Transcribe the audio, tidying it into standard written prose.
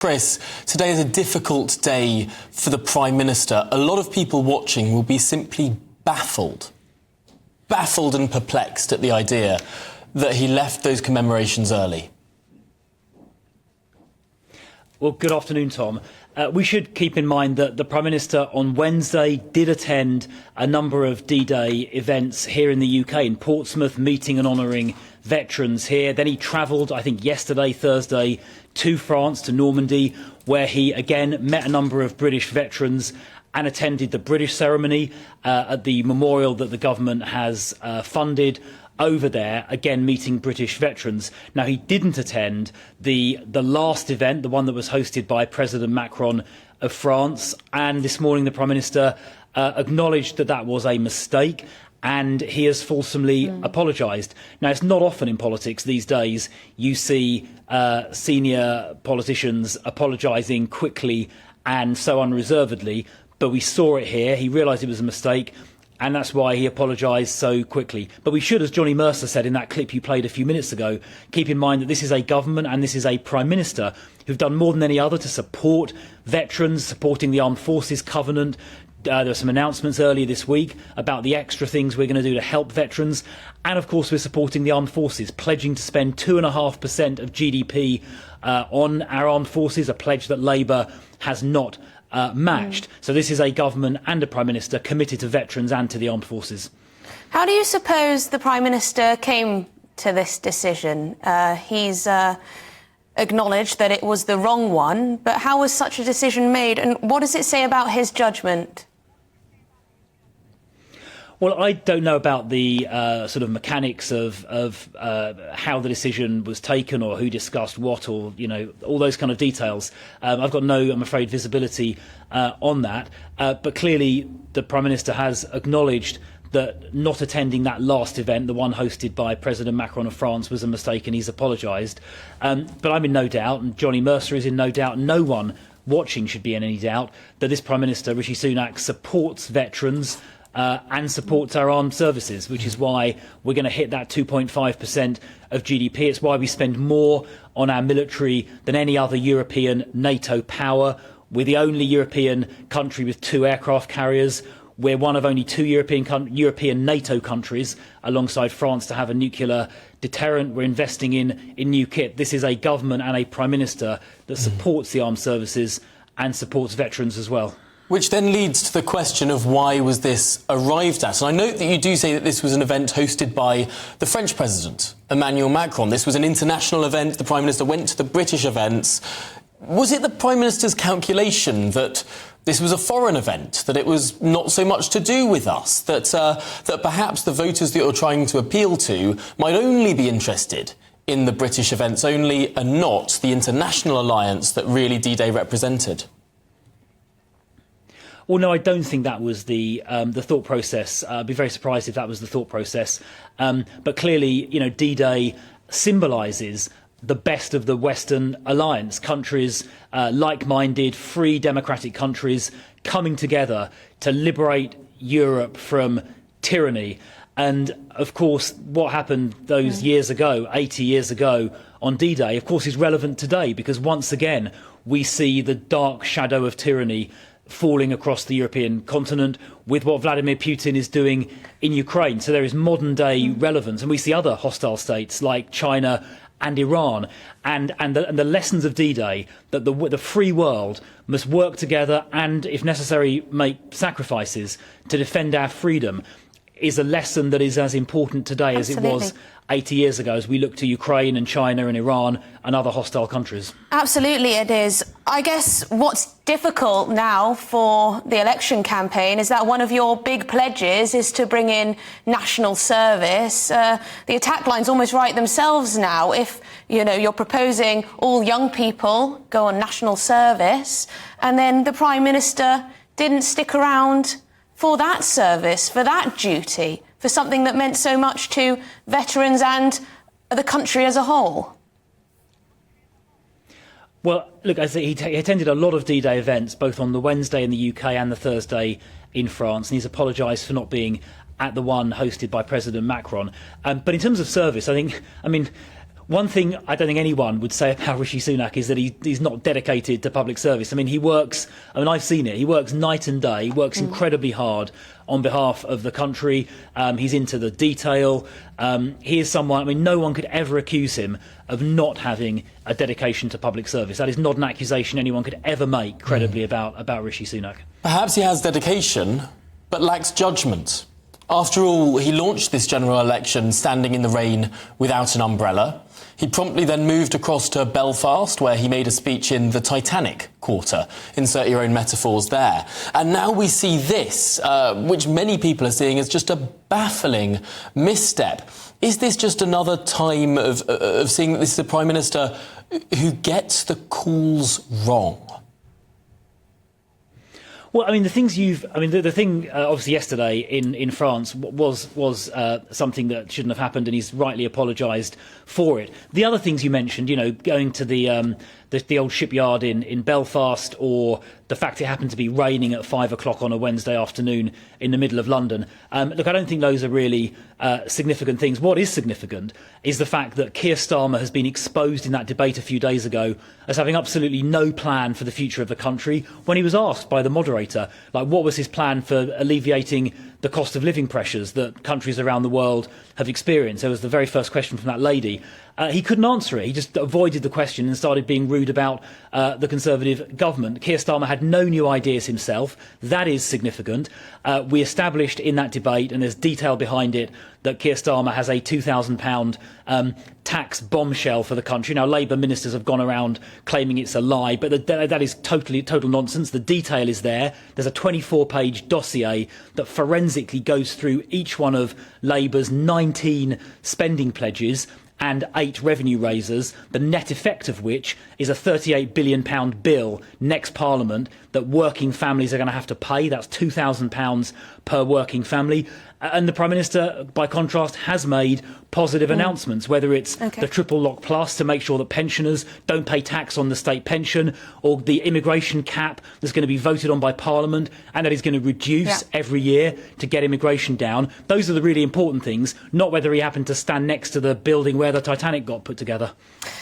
Chris, today is a difficult day for the Prime Minister. A lot of people watching will be simply baffled and perplexed at the idea that he left those commemorations early. Well, good afternoon, Tom. We should keep in mind that the Prime Minister on Wednesday did attend a number of D-Day events here in the UK, in Portsmouth, meeting and honouring veterans here. Then he travelled, I think yesterday, Thursday, to France, to Normandy, where he again met a number of British veterans and attended the British ceremony at the memorial that the government has funded over there, again meeting British veterans. Now, he didn't attend the last event, the one that was hosted by President Macron of France, and this morning the Prime Minister acknowledged that that was a mistake, and he has fulsomely apologised. Now, it's not often in politics these days you see senior politicians apologising quickly and so unreservedly, but we saw it here. He realised it was a mistake, and that's why he apologised so quickly. But we should, as Johnny Mercer said in that clip you played a few minutes ago, keep in mind that this is a government and this is a Prime Minister who've done more than any other to support veterans, supporting the Armed Forces Covenant. There were some announcements earlier this week about the extra things we're going to do to help veterans. And, of course, we're supporting the armed forces, pledging to spend 2.5% of GDP on our armed forces, a pledge that Labour has not matched. So this is a government and a Prime Minister committed to veterans and to the armed forces. How do you suppose the Prime Minister came to this decision? He's acknowledged that it was the wrong one, but how was such a decision made, and what does it say about his judgment? Well, I don't know about the sort of mechanics of how the decision was taken or who discussed what, or, you know, all those kind of details. I've got no, I'm afraid, visibility on that. But clearly the Prime Minister has acknowledged that not attending that last event, the one hosted by President Macron of France, was a mistake, and he's apologised. But I'm in no doubt, and Johnny Mercer is in no doubt, no one watching should be in any doubt, that this Prime Minister, Rishi Sunak, supports veterans and supports our armed services, which is why we're going to hit that 2.5% of GDP. It's why we spend more on our military than any other European NATO power. We're the only European country with 2 aircraft carriers. We're one of only 2 European NATO countries, alongside France, to have a nuclear deterrent. We're investing in new kit. This is a government and a Prime Minister that supports the armed services and supports veterans as well. Which then leads to the question of why was this arrived at? And I note that you do say that this was an event hosted by the French President, Emmanuel Macron. This was an international event. The Prime Minister went to the British events. Was it the Prime Minister's calculation that this was a foreign event, that it was not so much to do with us, that perhaps the voters that you're trying to appeal to might only be interested in the British events only and not the international alliance that really D-Day represented? Well, no, I don't think that was the thought process. I'd be very surprised if that was the thought process. But clearly, you know, D-Day symbolises the best of the Western alliance, countries, like-minded, free, democratic countries coming together to liberate Europe from tyranny. And, of course, what happened those years ago, 80 years ago, on D-Day, of course, is relevant today, because once again we see the dark shadow of tyranny falling across the European continent with what Vladimir Putin is doing in Ukraine. So there is modern-day relevance. And we see other hostile states like China and Iran, and the lessons of D-Day, that the free world must work together and, if necessary, make sacrifices to defend our freedom, is a lesson that is as important today as it was 80 years ago, as we look to Ukraine and China and Iran and other hostile countries. Absolutely it is. I guess what's difficult now for the election campaign is that one of your big pledges is to bring in national service. The attack lines almost write themselves now. If, you know, you're proposing all young people go on national service, and then the Prime Minister didn't stick around for that service, for that duty, for something that meant so much to veterans and the country as a whole. Well, look, I say he attended a lot of D-Day events, both on the Wednesday in the UK and the Thursday in France, and he's apologised for not being at the one hosted by President Macron. But in terms of service, I mean, One thing I don't think anyone would say about Rishi Sunak is that he's not dedicated to public service. I mean, I've seen it. He works night and day. He works incredibly hard on behalf of the country. He's into the detail. He is someone, I mean, no one could ever accuse him of not having a dedication to public service. That is not an accusation anyone could ever make credibly about Rishi Sunak. Perhaps he has dedication, but lacks judgment. After all, he launched this general election standing in the rain without an umbrella. He promptly then moved across to Belfast, where he made a speech in the Titanic quarter. Insert your own metaphors there. And now we see this, which many people are seeing as just a baffling misstep. Is this just another time of seeing that this is a Prime Minister who gets the calls wrong? Well, I mean, the thing obviously yesterday in France was something that shouldn't have happened, and he's rightly apologised for it. The other things you mentioned, going to the old shipyard in Belfast, or the fact it happened to be raining at 5 o'clock on a Wednesday afternoon in the middle of London. Look, I don't think those are really significant things. What is significant is the fact that Keir Starmer has been exposed in that debate a few days ago as having absolutely no plan for the future of the country. When he was asked by the moderator, what was his plan for alleviating the cost of living pressures that countries around the world have experienced, there was the very first question from that lady. He couldn't answer it. He just avoided the question and started being rude about the Conservative government. Keir Starmer had no new ideas himself. That is significant. We established in that debate, and there's detail behind it, that Keir Starmer has a £2,000 tax bombshell for the country. Now, Labour ministers have gone around claiming it's a lie, but that is total nonsense. The detail is there. There's a 24-page dossier that forensically goes through each one of Labour's 19 spending pledges and 8 revenue raisers, the net effect of which is a £38 billion bill next Parliament that working families are going to have to pay. That's £2,000 per working family. And the Prime Minister, by contrast, has made positive announcements, whether it's the triple lock plus to make sure that pensioners don't pay tax on the state pension, or the immigration cap that's going to be voted on by Parliament and that is going to reduce every year to get immigration down. Those are the really important things, not whether he happened to stand next to the building where the Titanic got put together.